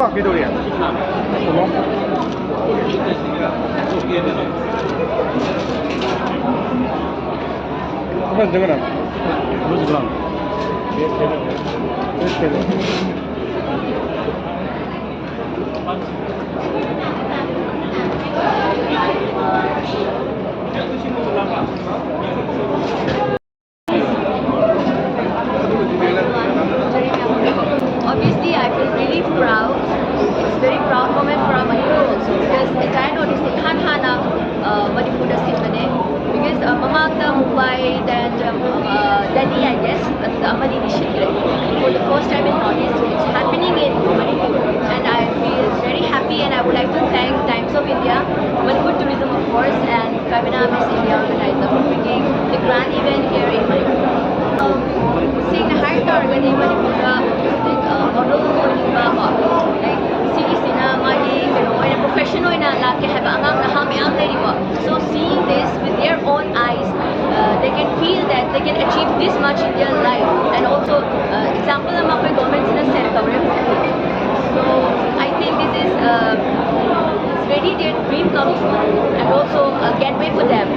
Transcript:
Victoria. 한번 정해놔. 뭐지 그럼? Obviously, I feel really proud. It's very proud moment for our Manipur also because entire notice Hana Manipur Symphony because Mamata Mumbai and Delhi, I guess, the Amadi initiative for the first time in Northeast. It's happening in Manipur, and I feel very happy. And I would like to thank Times of India, Manipur Tourism, of course, and Femina Miss India organizer for bringing the grand event here in Manipur. Seeing the high target in Manipur, model like Sina Mali, in a professional in a lake have so seeing this with their own eyes, they can feel that they can achieve this much in their life. And also, example, the government in a center. So I think this is it's really their dream come true and also a gateway for them.